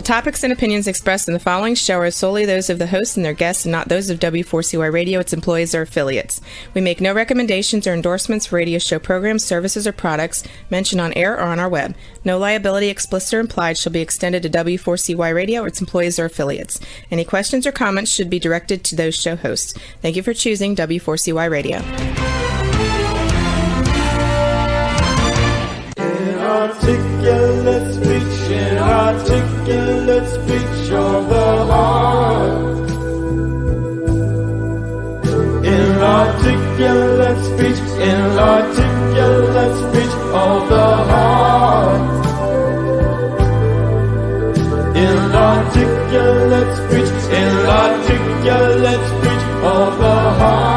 topics and opinions expressed in the following show are solely those of the host and their guests and not those of W4CY Radio, its employees, or affiliates. We make no recommendations or endorsements for radio show programs, services, or products mentioned on air or on our web. No liability, explicit or implied, shall be extended to W4CY Radio or its employees or affiliates. Any questions or comments should be directed to those show hosts. Thank you for choosing W4CY Radio. Inarticulate speech, inarticulate speech of the heart. Inarticulate speech, inarticulate speech of the heart. Inarticulate speech, inarticulate speech of the heart.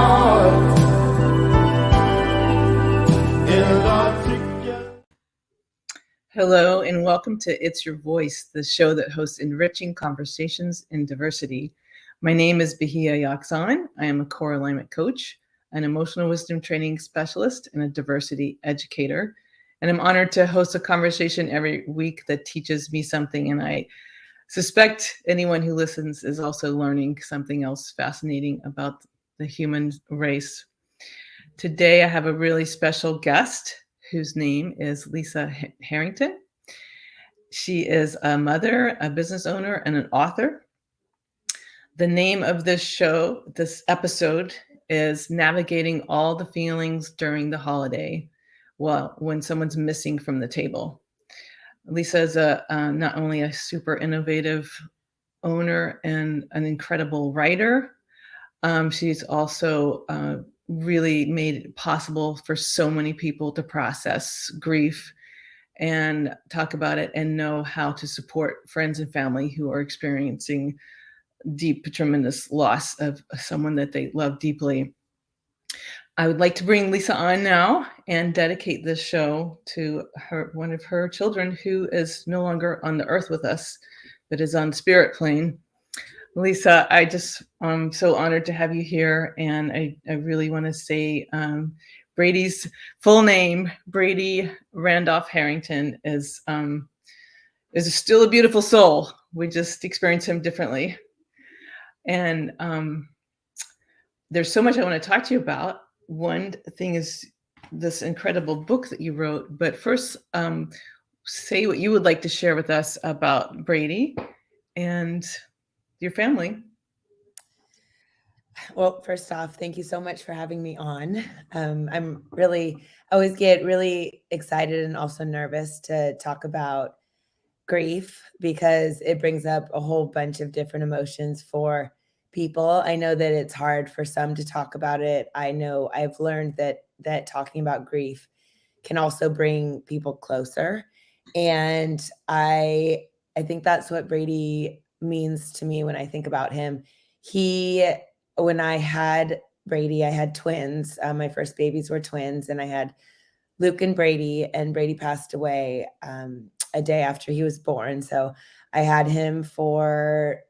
Hello and welcome to It's Your Voice, the show that hosts enriching conversations in diversity. My name is Bahia Yaksan. I am a core alignment coach, an emotional wisdom training specialist, and a diversity educator. And I'm honored to host a conversation every week that teaches me something. And I suspect anyone who listens is also learning something else fascinating about the human race. Today, I have a really special guest whose name is Lisa Herrington. She is a mother, a business owner, and an author. The name of this show, this episode, is Navigating All the Feelings During the Holiday, when someone's missing from the table. Lisa is not only a super innovative owner and an incredible writer, she's also really made it possible for so many people to process grief and talk about it and know how to support friends and family who are experiencing deep, tremendous loss of someone that they love deeply. I would like to bring Lisa on now and dedicate this show to one of her children who is no longer on the earth with us, but is on the spirit plane. Lisa, I'm so honored to have you here. And I really want to say Brady's full name, Brady Randolph Herrington, is still a beautiful soul. We just experience him differently. And there's so much I want to talk to you about. One thing is this incredible book that you wrote. But first, say what you would like to share with us about Brady and your family. Well, first off, thank you so much for having me on. I always get really excited and also nervous to talk about grief because it brings up a whole bunch of different emotions for people. I know that it's hard for some to talk about it. I know I've learned that talking about grief can also bring people closer. And I think that's what Brady means to me when I think about him. When I had Brady, I had twins. My first babies were twins, and I had Luke and Brady passed away a day after he was born. So I had him for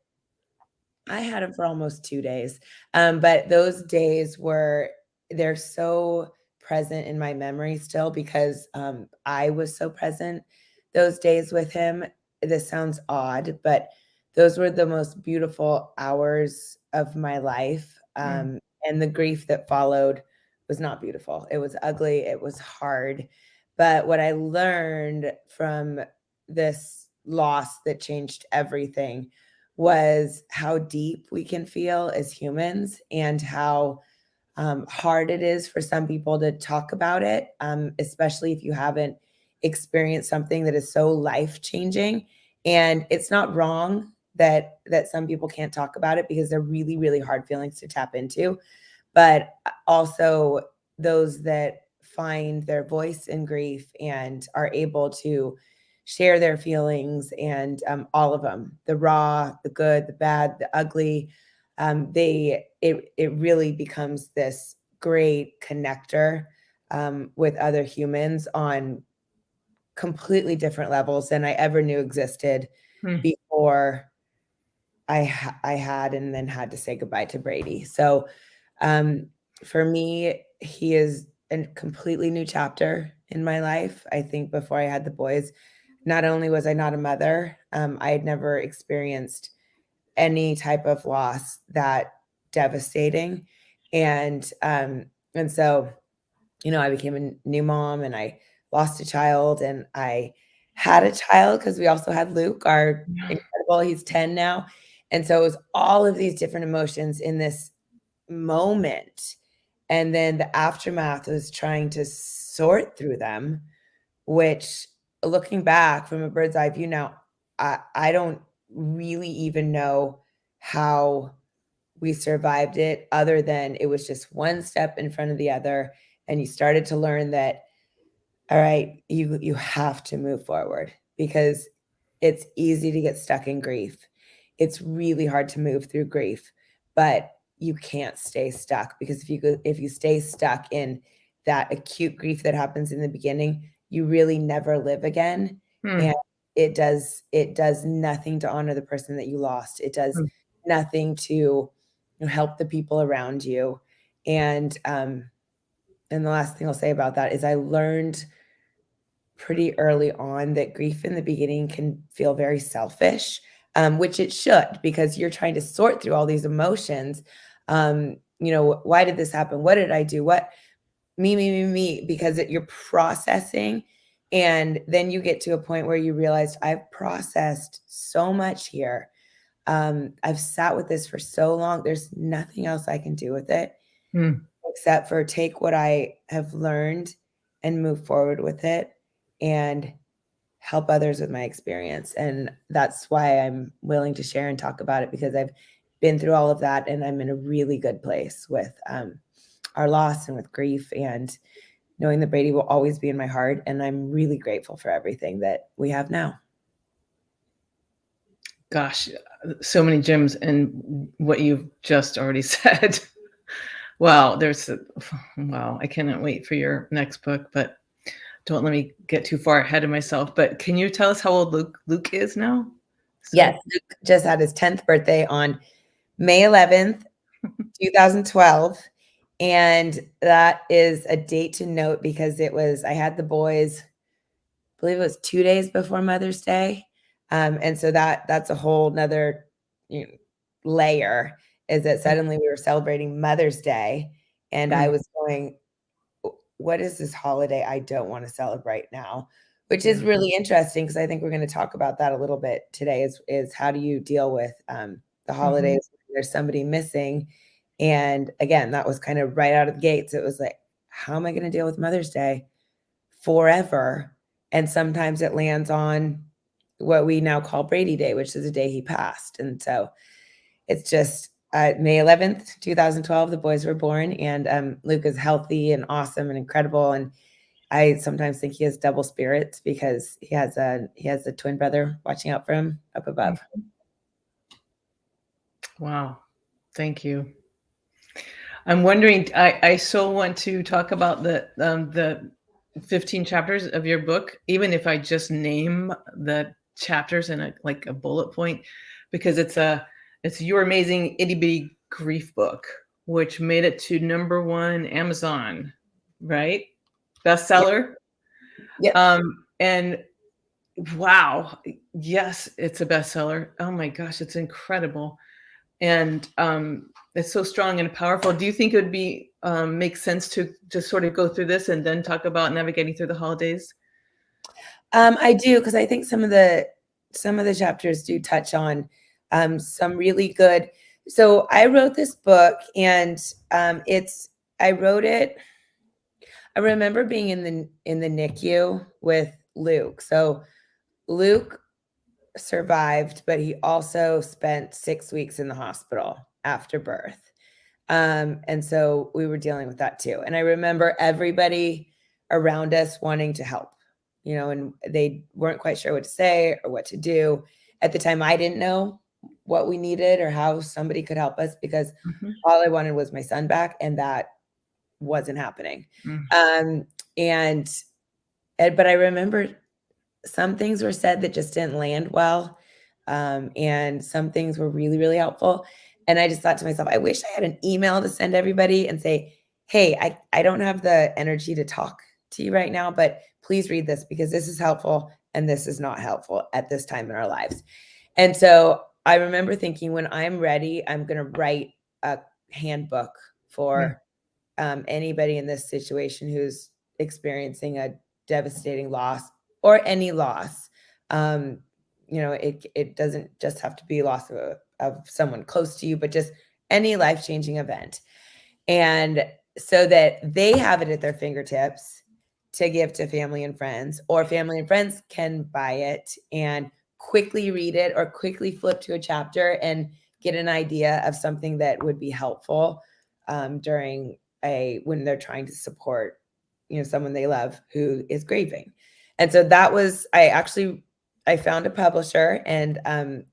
almost 2 days. But those days they're so present in my memory still because I was so present those days with him. This sounds odd, but those were the most beautiful hours of my life. And the grief that followed was not beautiful. It was ugly. It was hard. But what I learned from this loss that changed everything was how deep we can feel as humans and how hard it is for some people to talk about it, especially if you haven't experienced something that is so life-changing. And it's not wrong that some people can't talk about it because they're really, really hard feelings to tap into. But also those that find their voice in grief and are able to share their feelings and all of them, the raw, the good, the bad, the ugly, it really becomes this great connector with other humans on completely different levels than I ever knew existed before I had and then had to say goodbye to Brady. So for me, he is a completely new chapter in my life. I think before I had the boys, not only was I not a mother, I had never experienced any type of loss that devastating. And so, I became a new mom and I lost a child and I had a child because we also had Luke, our Yeah. incredible, he's 10 now. And so it was all of these different emotions in this moment. And then the aftermath was trying to sort through them, which looking back from a bird's eye view now, I don't really even know how we survived it other than it was just one step in front of the other. And you started to learn that, all right, you have to move forward because it's easy to get stuck in grief. It's really hard to move through grief, but you can't stay stuck because if you stay stuck in that acute grief that happens in the beginning, you really never live again. Hmm. And it does nothing to honor the person that you lost. It does Hmm. nothing to help the people around you. And the last thing I'll say about that is I learned pretty early on that grief in the beginning can feel very selfish, which it should, because you're trying to sort through all these emotions. Why did this happen? What did I do? What me, because you're processing. And then you get to a point where you realize I've processed so much here. I've sat with this for so long. There's nothing else I can do with it Hmm. except for take what I have learned and move forward with it and help others with my experience. And that's why I'm willing to share and talk about it, because I've been through all of that and I'm in a really good place with our loss and with grief, and knowing that Brady will always be in my heart. And I'm really grateful for everything that we have now. Gosh, so many gems in what you've just already said. Wow, wow, I cannot wait for your next book, but don't let me get too far ahead of myself. But can you tell us how old Luke is now? So, Yes, Luke just had his 10th birthday on May 11th, 2012. And that is a date to note because I had the boys, I believe it was 2 days before Mother's Day. And so that's a whole nother layer, is that suddenly we were celebrating Mother's Day. And I was going, what is this holiday I don't want to celebrate now? Which is really interesting because I think we're going to talk about that a little bit today, is how do you deal with the holidays when there's somebody missing. And again, that was kind of right out of the gates. It was like, how am I going to deal with Mother's Day forever? And sometimes it lands on what we now call Brady Day, which is the day he passed. And so it's just May 11th, 2012, the boys were born, and Luke is healthy and awesome and incredible. And I sometimes think he has double spirits because he has a twin brother watching out for him up above. wow, thank you. I'm wondering, I so want to talk about the 15 chapters of your book, even if I just name the chapters in a bullet point, because it's your amazing itty bitty grief book, which made it to #1 Amazon, right? Bestseller. Yep. And wow, yes, it's a bestseller. Oh my gosh, it's incredible. And it's so strong and powerful. Do you think it would be make sense to just sort of go through this and then talk about navigating through the holidays? I do, because I think some of the chapters do touch on some really good. So I wrote this book, and I wrote it. I remember being in the NICU with Luke. So Luke survived, but he also spent 6 weeks in the hospital after birth. And so we were dealing with that too. And I remember everybody around us wanting to help, and they weren't quite sure what to say or what to do. At the time, I didn't know what we needed or how somebody could help us, because all I wanted was my son back, and that wasn't happening. Mm. But I remember some things were said that just didn't land well. And some things were really, really helpful. And I just thought to myself, I wish I had an email to send everybody and say, hey, I don't have the energy to talk to you right now, but please read this because this is helpful. and this is not helpful at this time in our lives. And so I remember thinking, when I'm ready, I'm going to write a handbook for anybody in this situation who's experiencing a devastating loss or any loss. It doesn't just have to be loss of someone close to you, but just any life-changing event. And so that they have it at their fingertips to give to family and friends, or family and friends can buy it and quickly read it or quickly flip to a chapter and get an idea of something that would be helpful when they're trying to support, someone they love who is grieving. And so that was, I found a publisher, and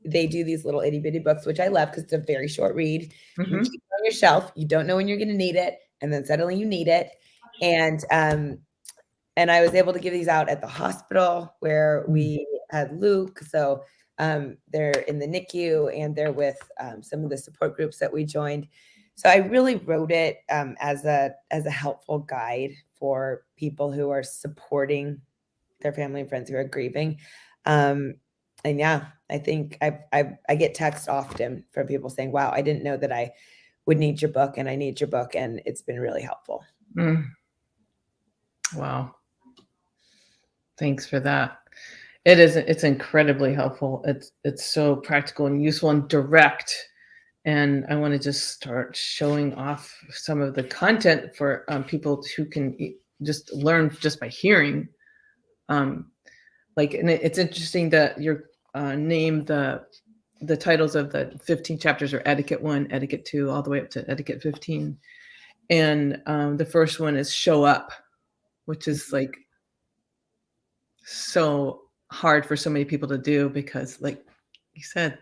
they do these little itty bitty books, which I love because it's a very short read. You can keep it on your shelf. You don't know when you're going to need it, and then suddenly you need it. And I was able to give these out at the hospital where we had Luke. So they're in the NICU, and they're with some of the support groups that we joined. So I really wrote it as a helpful guide for people who are supporting their family and friends who are grieving. And yeah, I think I get text often from people saying, wow, I didn't know that I would need your book, and I need your book. And it's been really helpful. Wow. Thanks for that. It's incredibly helpful. It's so practical and useful and direct. And I want to just start showing off some of the content for people who can just learn just by hearing. And it's interesting that you're name the titles of the 15 chapters are Etiquette 1, Etiquette 2, all the way up to Etiquette 15. And the first one is Show Up, which is like so hard for so many people to do because, like you said,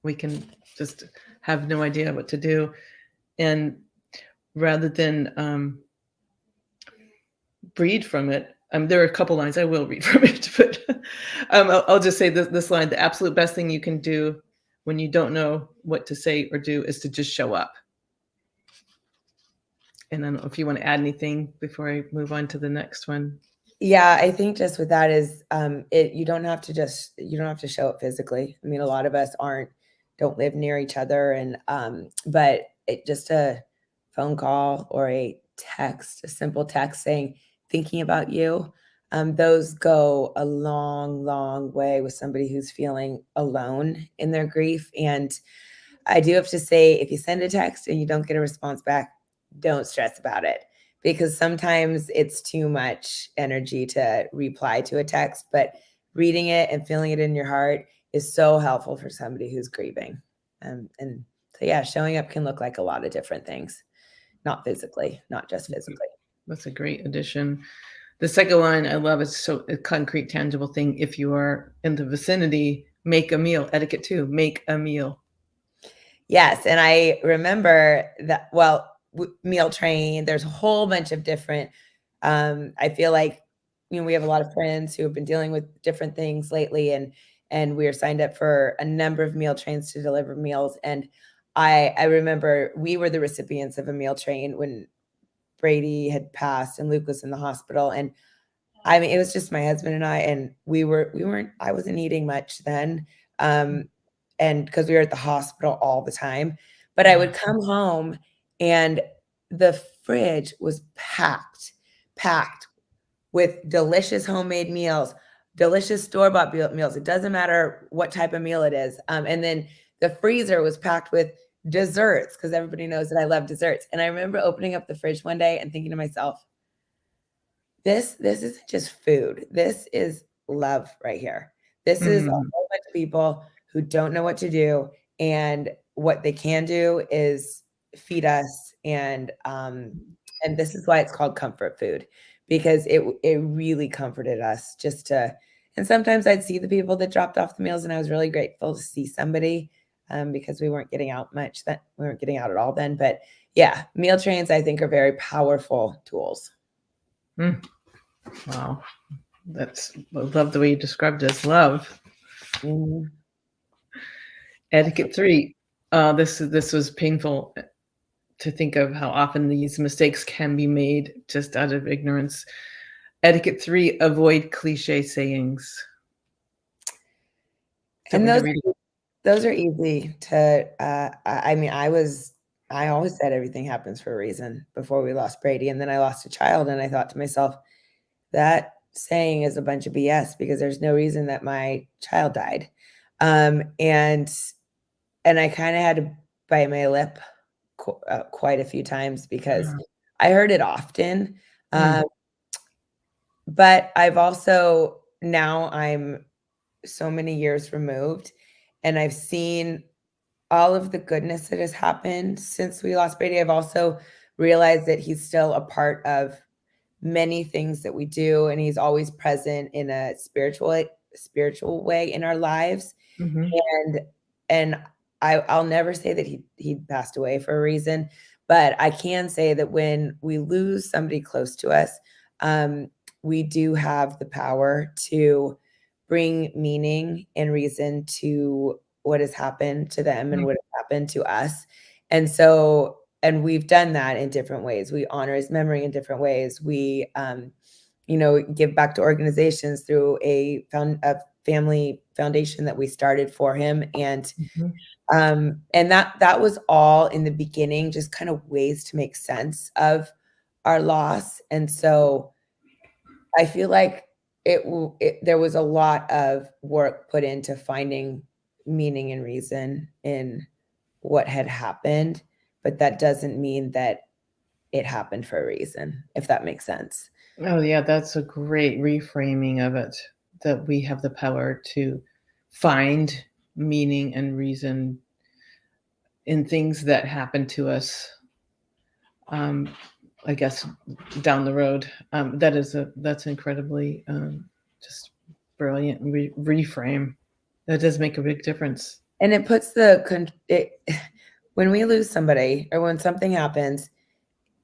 we can just have no idea what to do. And rather than read from it, there are a couple lines I will read from it, but I'll just say this line: the absolute best thing you can do when you don't know what to say or do is to just show up. And I don't know if you want to add anything before I move on to the next one. Yeah, I think just with that is you don't have to show up physically. I mean, a lot of us don't live near each other, and but just a phone call or a simple text saying, thinking about you, those go a long, long way with somebody who's feeling alone in their grief. And I do have to say, if you send a text and you don't get a response back, don't stress about it, because sometimes it's too much energy to reply to a text, but reading it and feeling it in your heart is so helpful for somebody who's grieving. And so, yeah, showing up can look like a lot of different things, not just physically. That's a great addition. The second line I love is so a concrete, tangible thing. If you are in the vicinity, make a meal. Etiquette 2, make a meal. Yes. And I remember that, meal train, there's a whole bunch of different, I feel like, we have a lot of friends who have been dealing with different things lately, and we are signed up for a number of meal trains to deliver meals. And I remember we were the recipients of a meal train when Brady had passed and Luke was in the hospital. And I mean, it was just my husband and I, and I wasn't eating much then. And because we were at the hospital all the time, but I would come home and the fridge was packed with delicious homemade meals, delicious store-bought meals. It doesn't matter what type of meal it is. And then the freezer was packed with desserts, because everybody knows that I love desserts. And I remember opening up the fridge one day and thinking to myself, this isn't just food. This is love right here. This is a whole bunch of people who don't know what to do, and what they can do is feed us. And this is why it's called comfort food, because it really comforted us and sometimes I'd see the people that dropped off the meals, and I was really grateful to see somebody, because we weren't getting out much. We weren't getting out at all then. But yeah, meal trains, I think, are very powerful tools. Wow. I love the way you described it as love. Etiquette 3. This was painful to think of how often these mistakes can be made just out of ignorance. Etiquette 3, avoid cliche sayings. And Want me to read it? those are easy to, I mean, I always said everything happens for a reason before we lost Brady. And then I lost a child. And I thought to myself, that saying is a bunch of BS because there's no reason that my child died. And I kind of had to bite my lip quite a few times because I heard it often. But I've also, now I'm so many years removed, and I've seen all of the goodness that has happened since we lost Brady. I've also realized that he's still a part of many things that we do, and he's always present in a spiritual way in our lives. And I'll never say that he passed away for a reason, but I can say that when we lose somebody close to us, we do have the power to bring meaning and reason to what has happened to them and what has happened to us. And so, and we've done that in different ways. We honor his memory in different ways. We, give back to organizations through a family foundation that we started for him. And that was all in the beginning, just kind of ways to make sense of our loss. And so I feel like there was a lot of work put into finding meaning and reason in what had happened, but that doesn't mean that it happened for a reason, if that makes sense. Oh, yeah, that's a great reframing of it, that we have the power to find meaning and reason in things that happen to us. I guess down the road. That's incredibly just brilliant reframe. That does make a big difference. And it puts when we lose somebody or when something happens,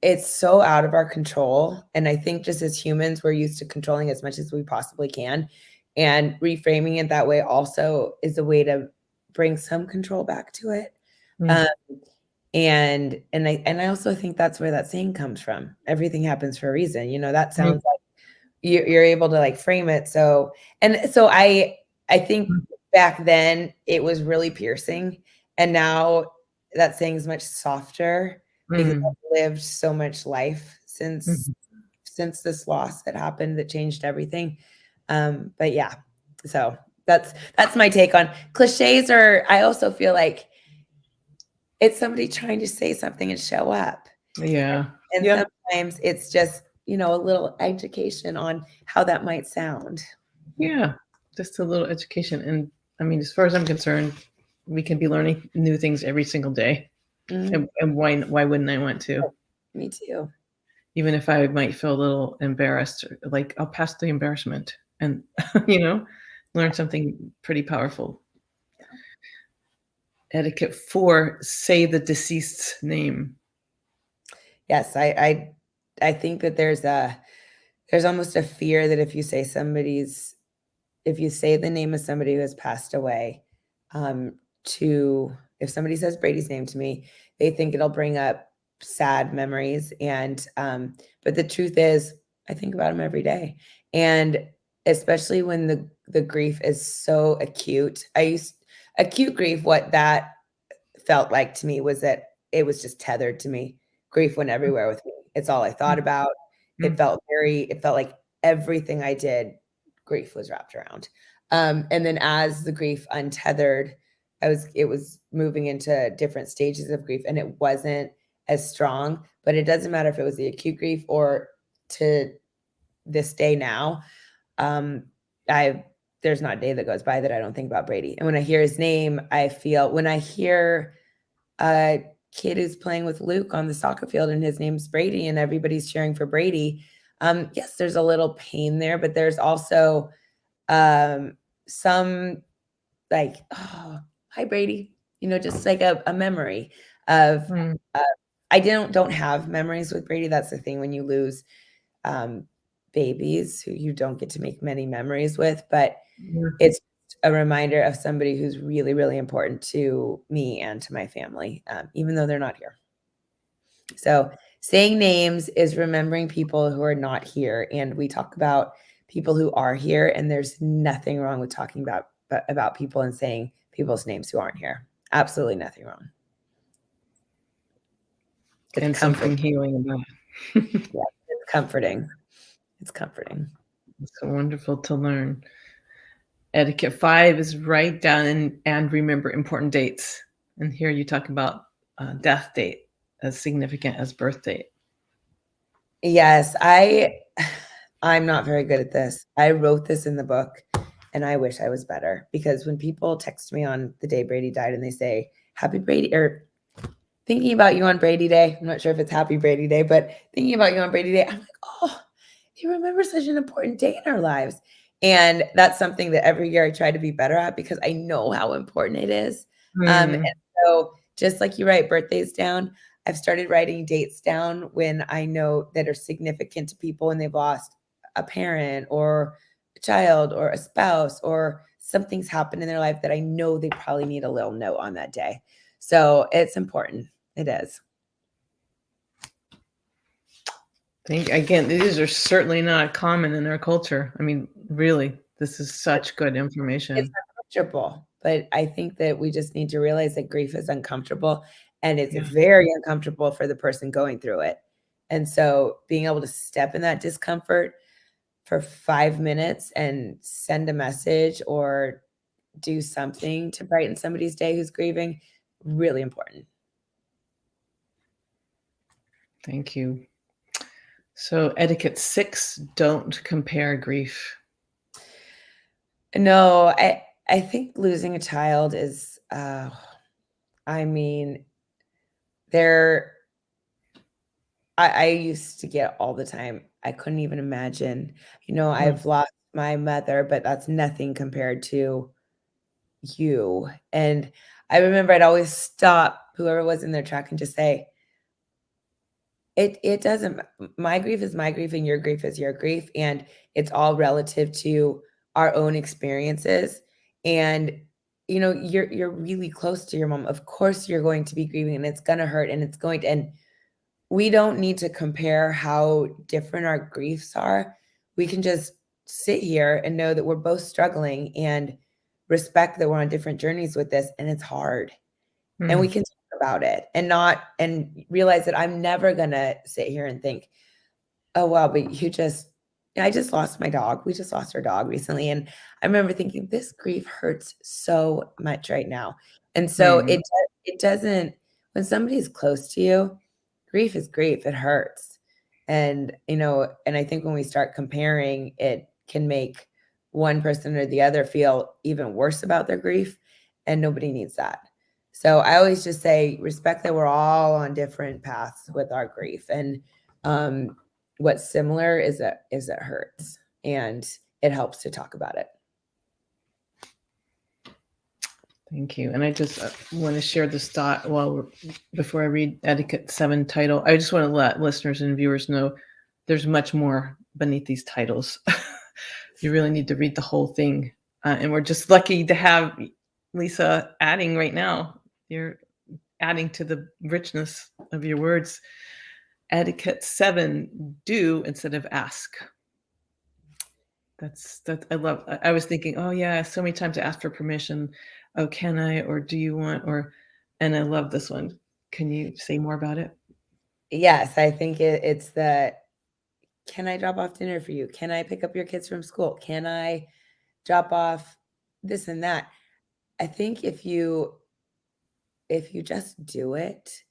it's so out of our control. And I think just as humans, we're used to controlling as much as we possibly can. And reframing it that way also is a way to bring some control back to it. And I also think that's where that saying comes from. Everything happens for a reason. That sounds like you're able to like frame it. So I think back then it was really piercing, and now that saying is much softer because I've lived so much life since this loss that happened that changed everything. But yeah, so that's my take on cliches. Or I also feel like it's somebody trying to say something and show up. Yeah. And sometimes it's just, a little education on how that might sound. Yeah. Just a little education. And I mean, as far as I'm concerned, we can be learning new things every single day. And why wouldn't I want to? Me too. Even if I might feel a little embarrassed, like I'll pass the embarrassment and, learn something pretty powerful. Etiquette 4, say the deceased's name. Yes, I think that there's almost a fear that if you say the name of somebody who has passed away, if somebody says Brady's name to me, they think it'll bring up sad memories. And but the truth is, I think about him every day, and especially when the grief is so acute. Acute grief. What that felt like to me was that it was just tethered to me. Grief went everywhere with me. It's all I thought about. It felt like everything I did, grief was wrapped around. And then as the grief untethered, it was moving into different stages of grief, and it wasn't as strong. But it doesn't matter if it was the acute grief or to this day now. There's not a day that goes by that I don't think about Brady. And when I hear his name, when I hear a kid who's playing with Luke on the soccer field and his name's Brady and everybody's cheering for Brady, yes, there's a little pain there, but there's also some like, oh, hi Brady, just like a memory of I don't have memories with Brady. That's the thing when you lose babies who you don't get to make many memories with, but it's a reminder of somebody who's really, really important to me and to my family, even though they're not here. So saying names is remembering people who are not here. And we talk about people who are here, and there's nothing wrong with talking about people and saying people's names who aren't here. Absolutely nothing wrong. It's And something healing about it. Yeah, it's comforting. It's comforting. It's so wonderful to learn. Etiquette 5 is write down and remember important dates. And here you talk about death date as significant as birth date. Yes, I'm not very good at this. I wrote this in the book, and I wish I was better, because when people text me on the day Brady died and they say, Happy Brady, or thinking about you on Brady Day, I'm not sure if it's Happy Brady Day, but thinking about you on Brady Day, I'm like, oh, you remember such an important day in our lives. And that's something that every year I try to be better at, because I know how important it is. And so just like you write birthdays down, I've started writing dates down when I know that are significant to people, and they've lost a parent or a child or a spouse, or something's happened in their life that I know they probably need a little note on that day. So it's important. It is. Again, these are certainly not common in our culture. I mean, really, this is such good information. It's uncomfortable, but I think that we just need to realize that grief is uncomfortable, and it's very uncomfortable for the person going through it. And so being able to step in that discomfort for 5 minutes and send a message or do something to brighten somebody's day who's grieving, really important. Thank you. So etiquette 6, don't compare grief. No, I think losing a child is, I mean, I used to get all the time. I couldn't even imagine. I've lost my mother, but that's nothing compared to you. And I remember I'd always stop whoever was in their truck and just say, it doesn't, my grief is my grief and your grief is your grief. And it's all relative to our own experiences. And you're really close to your mom. Of course you're going to be grieving, and it's gonna hurt, and and we don't need to compare how different our griefs are. We can just sit here and know that we're both struggling, and respect that we're on different journeys with this, and it's hard. And we can talk about it, and realize that I'm never gonna sit here and think, oh, well, but I just lost my dog. We just lost our dog recently. And I remember thinking, this grief hurts so much right now. And so it doesn't, when somebody's close to you, grief is grief. It hurts. And I think when we start comparing, it can make one person or the other feel even worse about their grief, and nobody needs that. So I always just say, respect that we're all on different paths with our grief. And what's similar is that it hurts, and it helps to talk about it. Thank you. And I just want to share this thought before I read Etiquette 7 title. I just want to let listeners and viewers know there's much more beneath these titles. You really need to read the whole thing. And we're just lucky to have Lisa adding right now. You're adding to the richness of your words. Etiquette 7, do instead of ask. That's I was thinking, oh yeah, so many times I ask for permission. Oh, can I, or do you want, and I love this one. Can you say more about it? Yes, I think it's can I drop off dinner for you? Can I pick up your kids from school? Can I drop off this and that? I think if you just do it,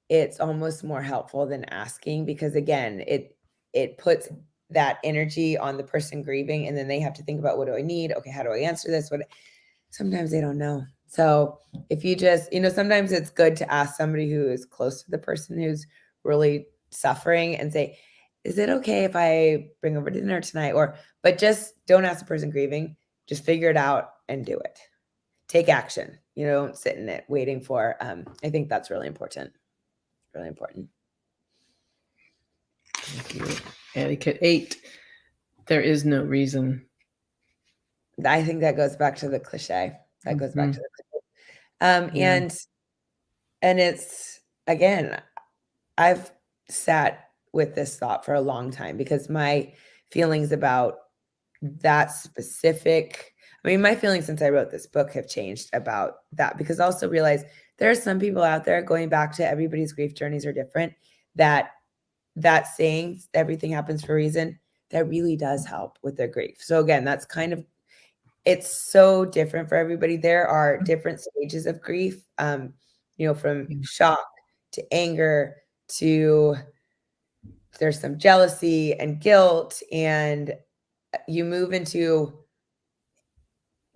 it's almost more helpful than asking, because again, it puts that energy on the person grieving, and then they have to think about, what do I need? Okay, how do I answer this? Sometimes they don't know. So if you just, sometimes it's good to ask somebody who is close to the person who's really suffering and say, is it okay if I bring over dinner tonight? But just don't ask the person grieving. Just figure it out and do it. Take action. Don't sit in it waiting for, I think that's really important. Really important. Thank you. Etiquette 8, there is no reason. I think that goes back to the cliche. And it's, again, I've sat with this thought for a long time, because my feelings about that specific, I mean, my feelings since I wrote this book have changed about that, because I also realize there are some people out there, going back to everybody's grief journeys are different, that saying everything happens for a reason, that really does help with their grief. So again, that's kind of, it's so different for everybody. There are different stages of grief, from shock to anger to, there's some jealousy and guilt, and you move into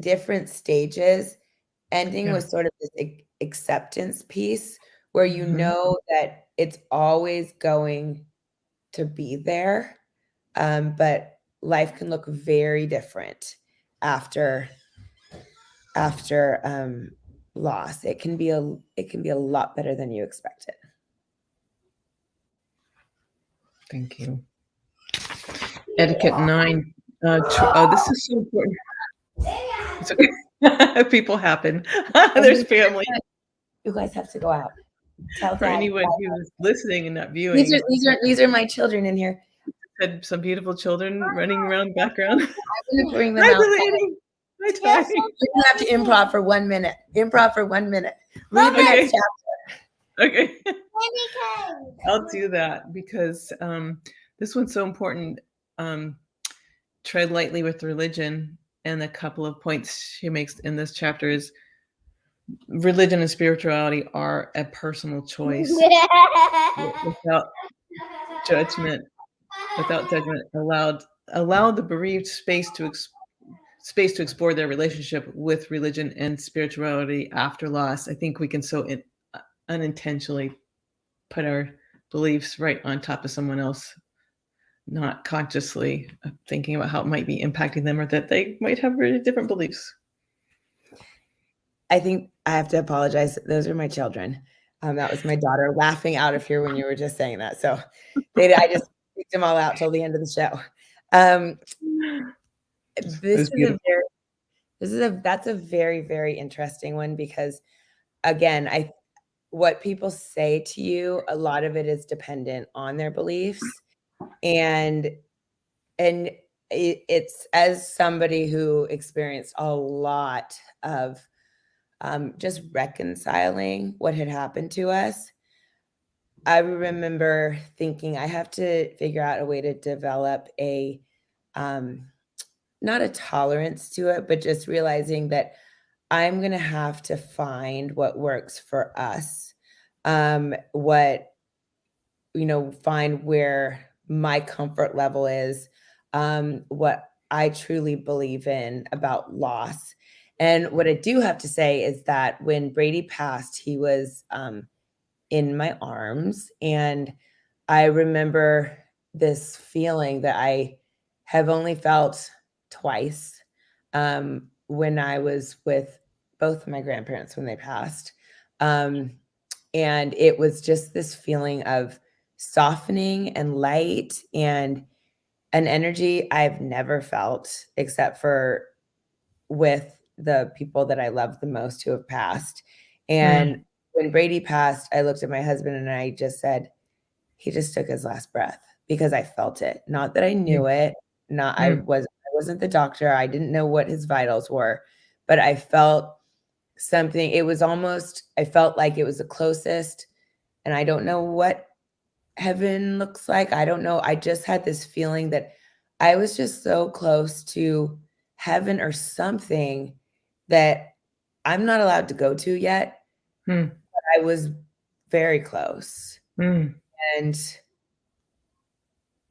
different stages, ending with sort of this acceptance piece where you know that it's always going to be there, but life can look very different after loss. It can be a lot better than you expected. Thank you. Etiquette 9. This is so important. It's okay. People happen. There's family. You guys have to go out. Tell For Dad. anyone who's listening and not viewing, These are my children in here. had some beautiful children running around background. I'm gonna bring them Hi, out. Delaney. Hi, Ty. You have to improv for 1 minute. Improv for 1 minute. Read the next chapter. Okay. I'll do that because this one's so important. Tread lightly with religion. And a couple of points she makes in this chapter is religion and spirituality are a personal choice without judgment. Allow the bereaved space to explore their relationship with religion and spirituality after loss. I think we can so unintentionally put our beliefs right on top of someone else, not consciously thinking about how it might be impacting them or that they might have really different beliefs. I think I have to apologize. Those are my children. That was my daughter laughing out of here when you were just saying that. So I just picked them all out till the end of the show. That's a very, very interesting one, because again, what people say to you, a lot of it is dependent on their beliefs. And it's, as somebody who experienced a lot of just reconciling what had happened to us, I remember thinking I have to figure out a way to develop a not a tolerance to it, but just realizing that I'm going to have to find what works for us, find where my comfort level is, what I truly believe in about loss. And what I do have to say is that when Brady passed, he was in my arms. And I remember this feeling that I have only felt twice when I was with both of my grandparents when they passed. And it was just this feeling of softening and light and an energy I've never felt except for with the people that I love the most who have passed. And when Brady passed, I looked at my husband and I just said, he just took his last breath, because I felt it. Not that I knew it. I wasn't the doctor. I didn't know what his vitals were, but I felt something. It was almost, I felt like it was the closest, and I don't know what heaven looks like. I don't know. I just had this feeling that I was just so close to heaven or something that I'm not allowed to go to yet. But I was very close. And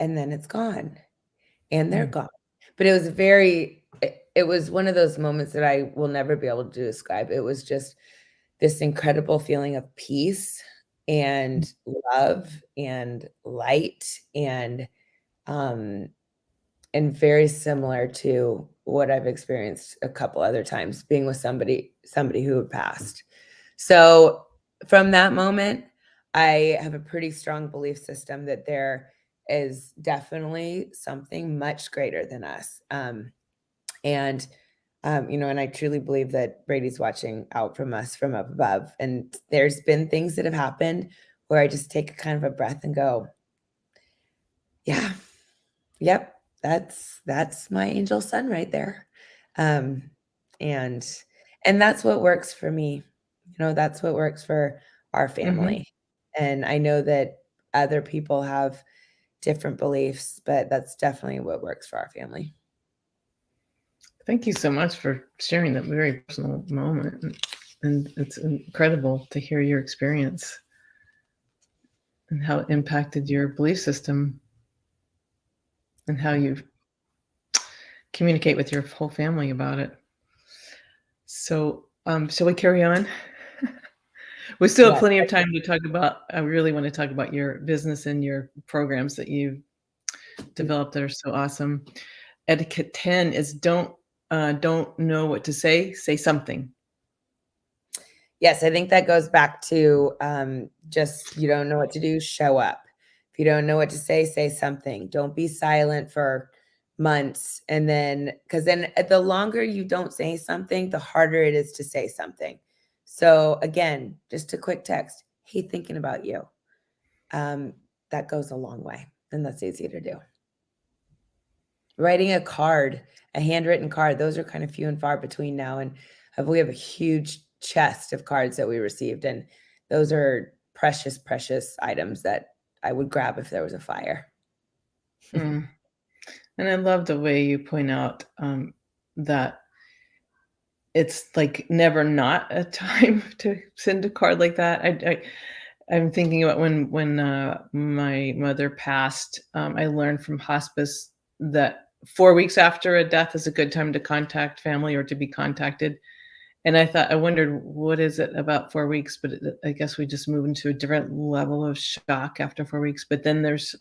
then it's gone, and they're gone. But it was one of those moments that I will never be able to describe. It was just this incredible feeling of peace and love and light, and very similar to what I've experienced a couple other times being with somebody who had passed. So from that moment, I have a pretty strong belief system that there is definitely something much greater than us. And I truly believe that Brady's watching out from us from up above. And there's been things that have happened where I just take a kind of a breath and go, yeah, yep, that's my angel son right there. Um, and that's what works for me. That's what works for our Mm-hmm. family. And I know that other people have different beliefs, but that's definitely what works for our family. Thank you so much for sharing that very personal moment. And it's incredible to hear your experience and how it impacted your belief system and how you communicate with your whole family about it. So, shall we carry on? We still have Yes. plenty of time to talk about. I really want to talk about your business and your programs that you've developed that are so awesome. Etiquette 10 is don't know what to say something. Yes, I think that goes back to just you don't know what to do, show up. If you don't know what to say something. Don't be silent for months. And then, because then the longer you don't say something, the harder it is to say something. So, again, just a quick text, hey, thinking about you. That goes a long way, and that's easy to do. Writing a card, a handwritten card, those are kind of few and far between now, and we have a huge chest of cards that we received, and those are precious, precious items that I would grab if there was a fire. Mm. And I love the way you point out that it's like never not a time to send a card like that. I'm thinking about when my mother passed. I learned from hospice that 4 weeks after a death is a good time to contact family or to be contacted. And I wondered, what is it about 4 weeks? But I guess we just move into a different level of shock after 4 weeks. But then there's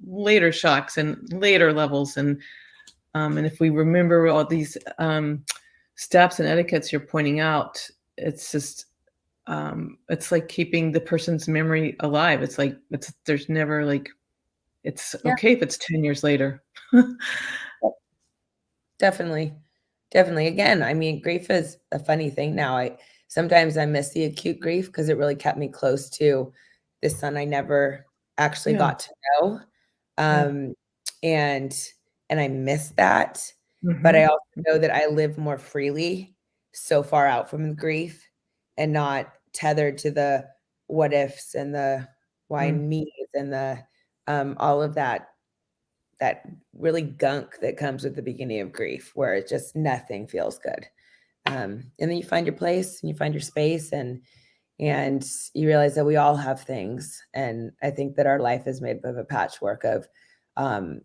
later shocks and later levels, and if we remember all these steps and etiquettes you're pointing out, it's just it's like keeping the person's memory alive. It's like there's never like it's Yeah, okay if it's 10 years later. definitely. Definitely. Again, I mean, grief is a funny thing now. I sometimes I miss the acute grief because it really kept me close to this son I never actually Yeah, got to know. yeah. Um, and I miss that. But I Mhm. also know that I live more freely so far out from the grief and not tethered to the what ifs and the why Mm. me's and the all of that really gunk that comes with the beginning of grief, where it just nothing feels good. And then you find your place and you find your space, and you realize that we all have things. And I think that our life is made up of a patchwork of um,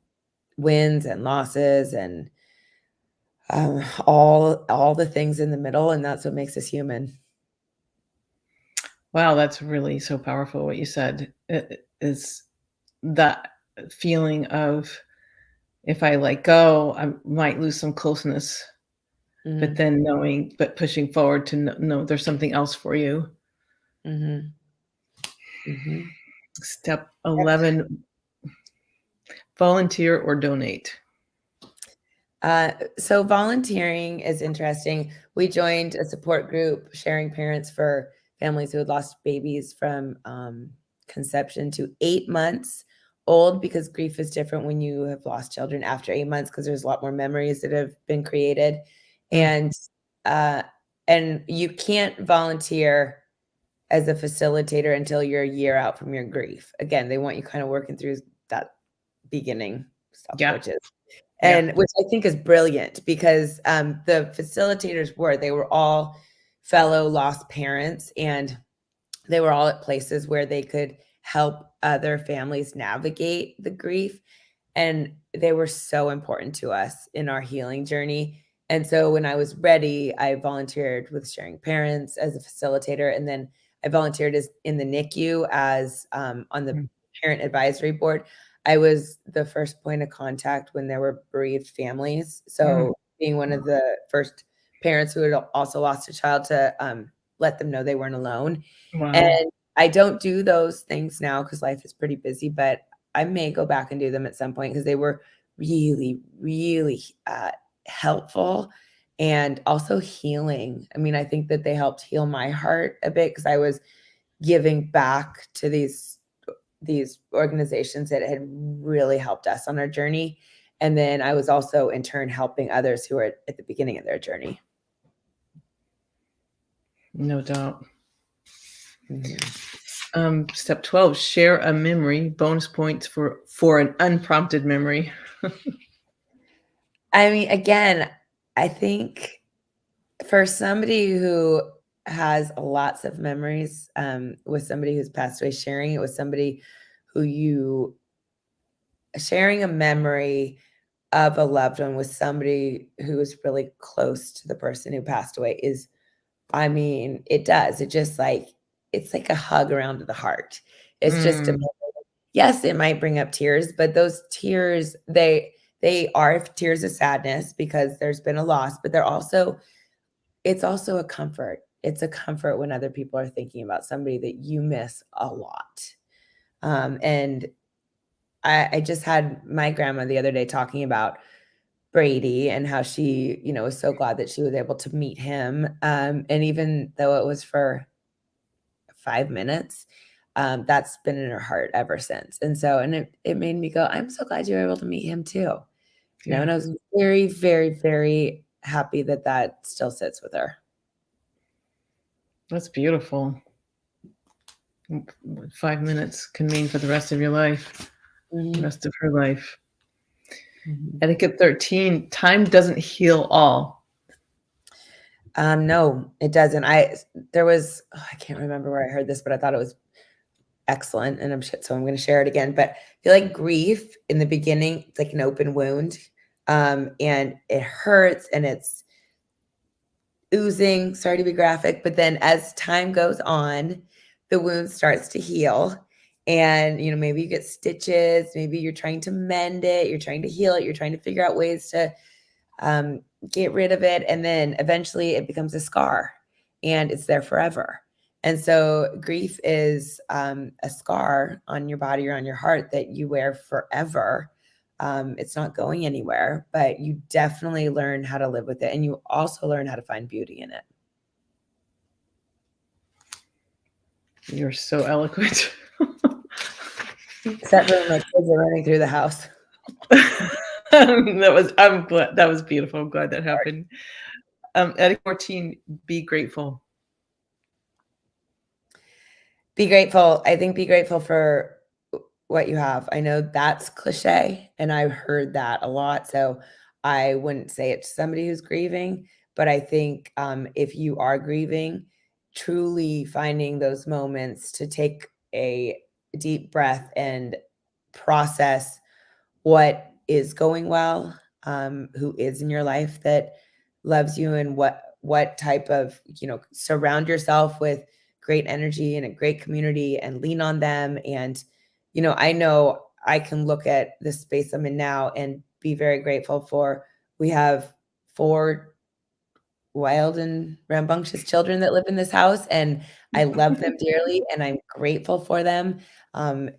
wins and losses and all the things in the middle, and that's what makes us human. Wow, that's really so powerful what you said. It is that feeling of if I let go, I might lose some closeness, but Mhm, then but pushing forward to know there's something else for you. mhm, mhm. Step Yep. 11, volunteer or donate. So volunteering is interesting. We joined a support group, Sharing Parents for families who had lost babies from conception to 8 months old, because grief is different when you have lost children after 8 months, because there's a lot more memories that have been created, Mm, and uh, you can't volunteer as a facilitator until you're a year out from your grief. Again, they want you kind of working through that beginning stuff, yeah, which is yeah. and which I think is brilliant, because the facilitators they were all fellow lost parents, and they were all at places where they could help other families navigate the grief, and they were so important to us in our healing journey. And so when I was ready, I volunteered with Sharing Parents as a facilitator, and then I volunteered as in the NICU as on the Mm, parent advisory board. I was the first point of contact when there were bereaved families. mm. So being one of the first parents who had also lost a child to let them know they weren't alone. Wow. And I don't do those things now because life is pretty busy, but I may go back and do them at some point because they were really, really helpful and also healing. I mean, I think that they helped heal my heart a bit because I was giving back to these organizations that had really helped us on our journey. And then I was also in turn helping others who are at the beginning of their journey. No doubt. Mm-hmm. Step 12, share a memory. Bonus points for an unprompted memory. I mean, again, I think for somebody who has lots of memories with somebody who's passed away, sharing it with somebody sharing a memory of a loved one with somebody who is really close to the person who passed away is, I mean, it does. It just it's like a hug around the heart. It's just yes, it might bring up tears, but those tears, they are tears of sadness because there's been a loss, but it's also a comfort. It's a comfort when other people are thinking about somebody that you miss a lot. And I just had my grandma the other day talking about Brady and how she, was so glad that she was able to meet him. And even though it was for 5 minutes, that's been in her heart ever since. And so, and it made me go, I'm so glad you were able to meet him too. And I was very, very, very happy that still sits with her. That's beautiful. 5 minutes can mean for the rest of your life, the rest of her life. Etiquette 13, time doesn't heal all. No, it doesn't. I can't remember where I heard this, but I thought it was excellent. And so I'm going to share it again. But I feel like grief in the beginning, it's like an open wound. And it hurts and it's oozing. Sorry to be graphic, but then as time goes on, the wound starts to heal. And, maybe you get stitches, maybe you're trying to mend it, you're trying to heal it, you're trying to figure out ways to get rid of it. And then eventually it becomes a scar and it's there forever. And so grief is a scar on your body or on your heart that you wear forever. It's not going anywhere, but you definitely learn how to live with it. And you also learn how to find beauty in it. You're so eloquent. Except for my kids are running through the house. That was beautiful. I'm glad that happened. Etiquette 14, be grateful. Be grateful. I think be grateful for what you have. I know that's cliche and I've heard that a lot. So I wouldn't say it to somebody who's grieving, but I think if you are grieving, truly finding those moments to take a deep breath and process what is going well, who is in your life that loves you, and what type of, surround yourself with great energy and a great community and lean on them. And, I know I can look at the space I'm in now and be very grateful for. We have 4 wild and rambunctious children that live in this house, and I love them dearly and I'm grateful for them,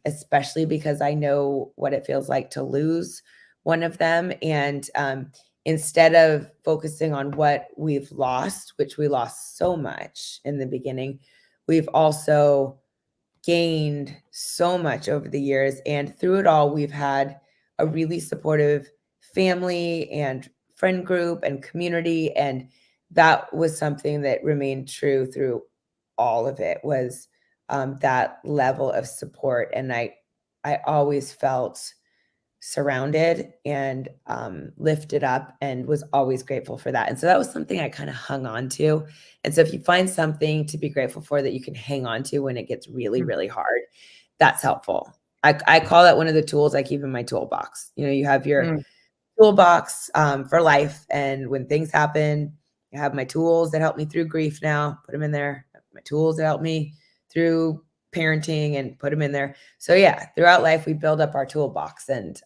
especially because I know what it feels like to lose one of them. And instead of focusing on what we've lost, which we lost so much in the beginning, we've also gained so much over the years. And through it all, we've had a really supportive family and friend group and community. And that was something that remained true through all of it, was that level of support. And I always felt surrounded and lifted up and was always grateful for that. And so that was something I kind of hung on to. And so if you find something to be grateful for that you can hang on to when it gets really, really hard, that's helpful. I call that one of the tools I keep in my toolbox. You have your toolbox for life. And when things happen, I have my tools that help me through grief now, put them in there. My tools that help me through parenting and put them in there. So yeah, throughout life, we build up our toolbox. And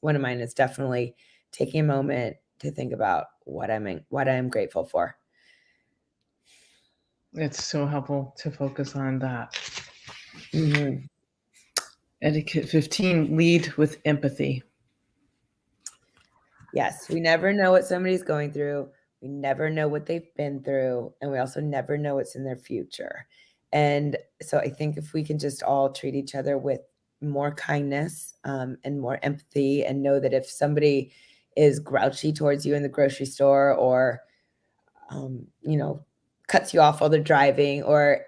one of mine is definitely taking a moment to think about what I'm grateful for. It's so helpful to focus on that. Mm-hmm. Etiquette 15, lead with empathy. Yes, we never know what somebody's going through. We never know what they've been through. And we also never know what's in their future. And so I think if we can just all treat each other with more kindness and more empathy, and know that if somebody is grouchy towards you in the grocery store, or cuts you off while they're driving, or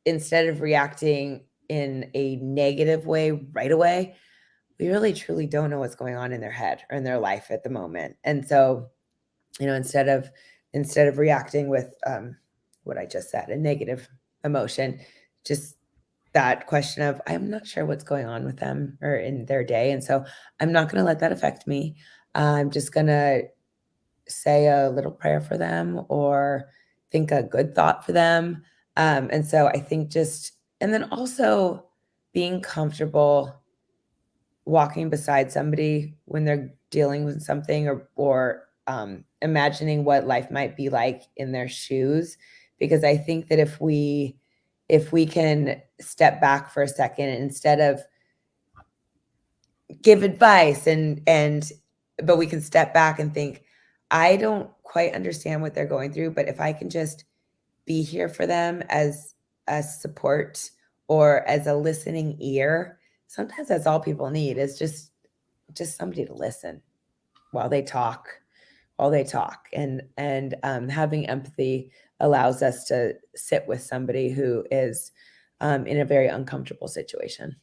instead of reacting in a negative way right away, we really truly don't know what's going on in their head or in their life at the moment. And so, instead of reacting with what I just said, a negative emotion, just that question of, I'm not sure what's going on with them or in their day. And so I'm not going to let that affect me. I'm just going to say a little prayer for them, or think a good thought for them. And so I think and then also being comfortable walking beside somebody when they're dealing with something, or imagining what life might be like in their shoes. Because I think that if we can step back for a second, instead of give advice, but we can step back and think, I don't quite understand what they're going through, but if I can just be here for them as a support or as a listening ear, sometimes that's all people need, is just somebody to listen while they talk. And having empathy allows us to sit with somebody who is in a very uncomfortable situation.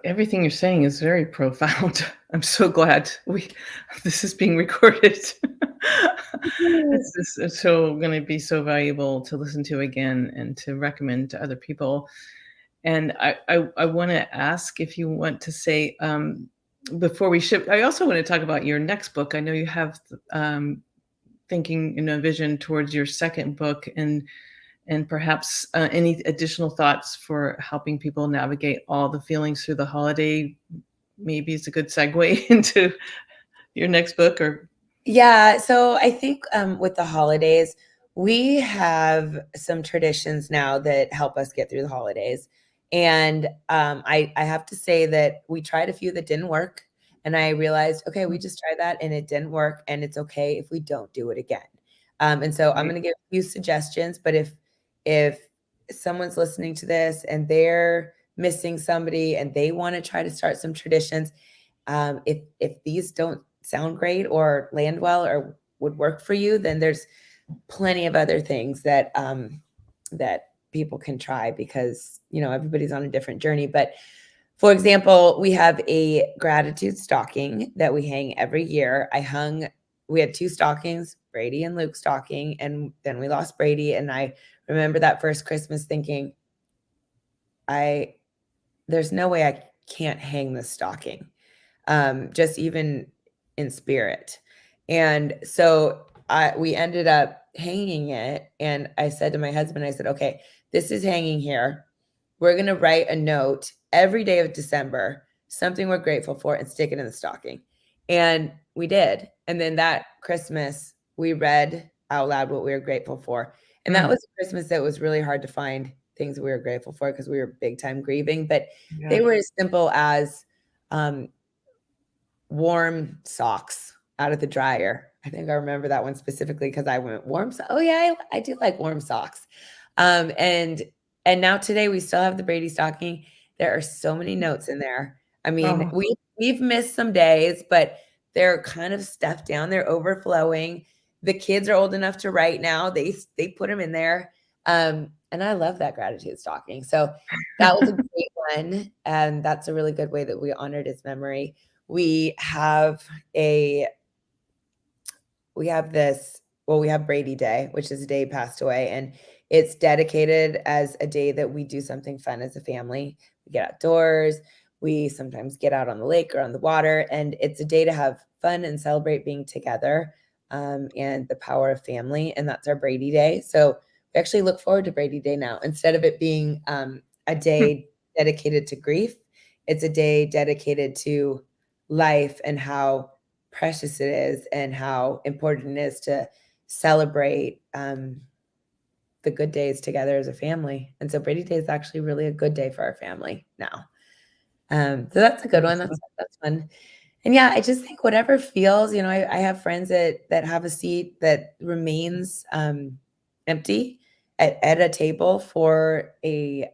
Everything you're saying is very profound. I'm so glad this is being recorded. It's so going to be so valuable to listen to again and to recommend to other people. And I want to ask if you want to say, before we ship, I also want to talk about your next book. I know you have thinking in a vision towards your second book, and perhaps any additional thoughts for helping people navigate all the feelings through the holiday. Maybe it's a good segue into your next book. Or Yeah, so I think with the holidays, we have some traditions now that help us get through the holidays. And I have to say that we tried a few that didn't work. And I realized, okay, we just tried that and it didn't work. And it's okay if we don't do it again. And so I'm going to give a few suggestions. But if someone's listening to this and they're missing somebody and they want to try to start some traditions, if these don't sound great or land well or would work for you, then there's plenty of other things that that people can try, because everybody's on a different journey. But for example, we have a gratitude stocking that we hang every year. We had 2 stockings, Brady and Luke's stocking, and then we lost Brady. And I remember that first Christmas thinking, there's no way I can't hang this stocking, just even in spirit. And so we ended up hanging it. And I said to my husband, I said, okay, this is hanging here. We're going to write a note every day of December, something we're grateful for, and stick it in the stocking. And we did. And then that Christmas, we read out loud what we were grateful for. And that was a Christmas that was really hard to find things we were grateful for, because we were big time grieving. But they were as simple as warm socks out of the dryer. I think I remember that one specifically because I went warm. Oh yeah, I do like warm socks. And now today we still have the Brady stocking. There are so many notes in there. I mean, we've missed some days, but they're kind of stuffed down. They're overflowing. The kids are old enough to write now. They put them in there. And I love that gratitude stocking. So that was a great one. And that's a really good way that we honored his memory. We have Brady Day, which is a day he passed away, and it's dedicated as a day that we do something fun as a family. We get outdoors, we sometimes get out on the lake or on the water, and it's a day to have fun and celebrate being together, and the power of family, and that's our Brady Day. So we actually look forward to Brady Day now. Instead of it being a day dedicated to grief, it's a day dedicated to life and how precious it is and how important it is to celebrate the good days together as a family. And so Brady Day is actually really a good day for our family now. So that's a good one. That's fun. And yeah, I just think whatever feels, I have friends that have a seat that remains empty. at a table for a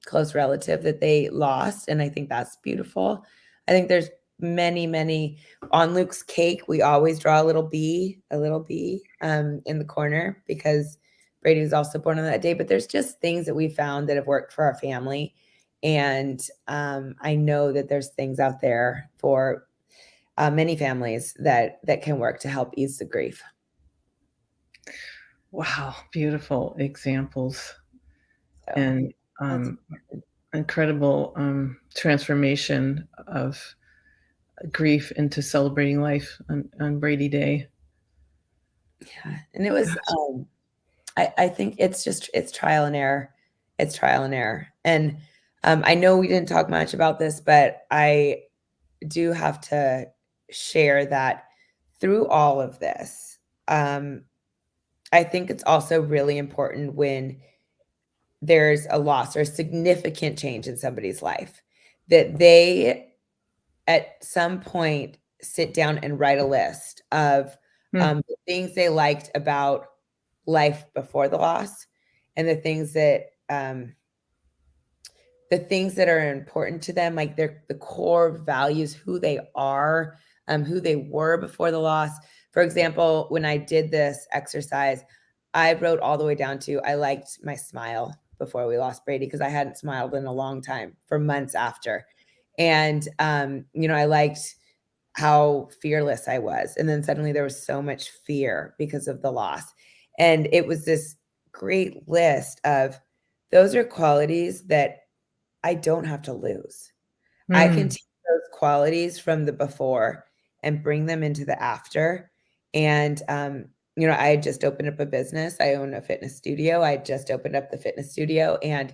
close relative that they lost. And I think that's beautiful. I think there's many on Luke's cake. We always draw a little bee in the corner because Brady was also born on that day. But there's just things that we found that have worked for our family. And I know that there's things out there for many families that can work to help ease the grief. Wow, beautiful examples So, and incredible transformation of grief into celebrating life on Brady Day. yeah. And it was, I think it's trial and error. It's trial and error. And I know we didn't talk much about this, but I do have to share that through all of this, I think it's also really important when there's a loss or a significant change in somebody's life that they at some point sit down and write a list of the things they liked about life before the loss and the things that are important to them, like the core values, who they are, who they were before the loss. For example, when I did this exercise, I wrote all the way down to I liked my smile before we lost Brady because I hadn't smiled in a long time for months after. And, I liked how fearless I was. And then suddenly there was so much fear because of the loss. And it was this great list of those are qualities that I don't have to lose. I can take those qualities from the before and bring them into the after. And, I had just opened up a business. I own a fitness studio. I just opened up the fitness studio. And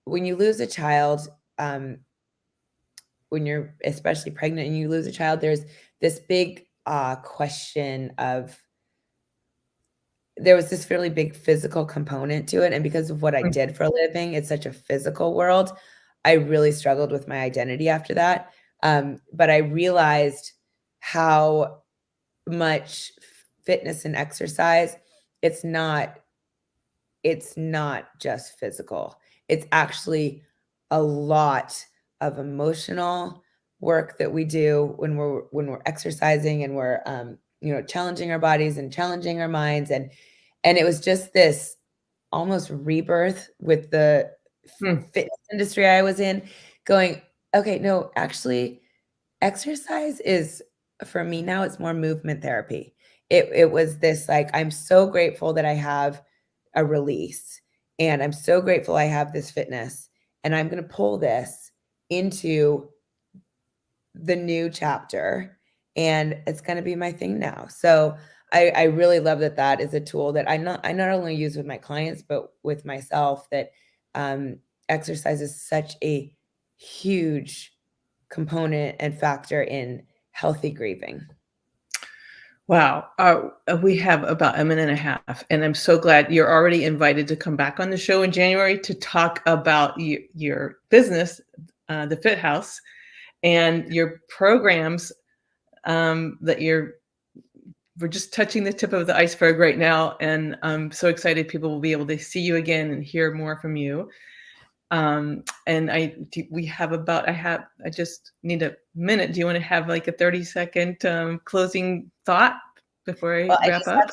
when you lose a child, when you're especially pregnant and you lose a child, there's this big question of, there was this really big physical component to it. And because of what I did for a living, it's such a physical world. I really struggled with my identity after that. But I realized how much fitness and exercise, it's not just physical. It's actually a lot of emotional work that we do when we're exercising and we're challenging our bodies and challenging our minds. And it was just this almost rebirth with the fitness industry I was in, going, okay, no, actually exercise is, for me now, it's more movement therapy. It was this, like, I'm so grateful that I have a release, and I'm so grateful I have this fitness, and I'm going to pull this into the new chapter, and it's going to be my thing now. So I really love that is a tool that I not only use with my clients, but with myself, that exercise is such a huge component and factor in healthy grieving. Wow. We have about a minute and a half, and I'm so glad you're already invited to come back on the show in January to talk about your business, the Fit House, and your programs that we're just touching the tip of the iceberg right now. And I'm so excited people will be able to see you again and hear more from you. And I just need a minute. Do you want to have like a 30-second closing thought before I wrap up?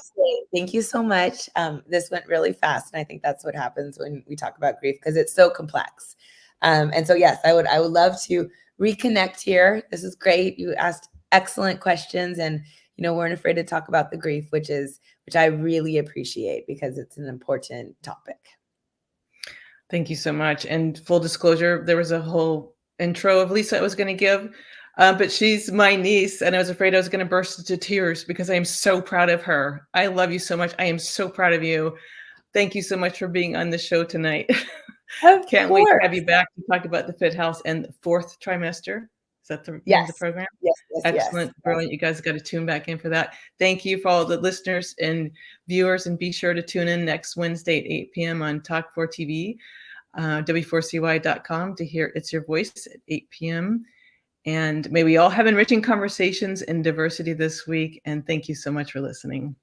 Thank you so much. This went really fast. And I think that's what happens when we talk about grief, because it's so complex. And so, yes, I would love to reconnect here. This is great. You asked excellent questions, and, weren't afraid to talk about the grief, which I really appreciate, because it's an important topic. Thank you so much. And full disclosure, there was a whole intro of Lisa I was going to give, but she's my niece, and I was afraid I was going to burst into tears because I am so proud of her. I love you so much. I am so proud of you. Thank you so much for being on the show tonight. Can't wait to have you back to talk about the Fit House and the fourth trimester. Is that the name of the program? Yes. Excellent. Yes. Brilliant. You guys got to tune back in for that. Thank you for all the listeners and viewers, and be sure to tune in next Wednesday at 8 p.m. on Talk 4 TV, w4cy.com, to hear It's Your Voice at 8 p.m. And may we all have enriching conversations in diversity this week. And thank you so much for listening.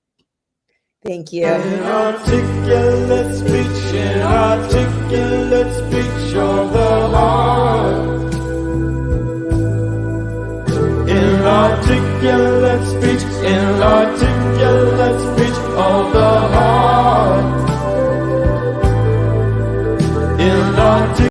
Thank you. Inarticulate speech, inarticulate speech of the heart. Inarticulate speech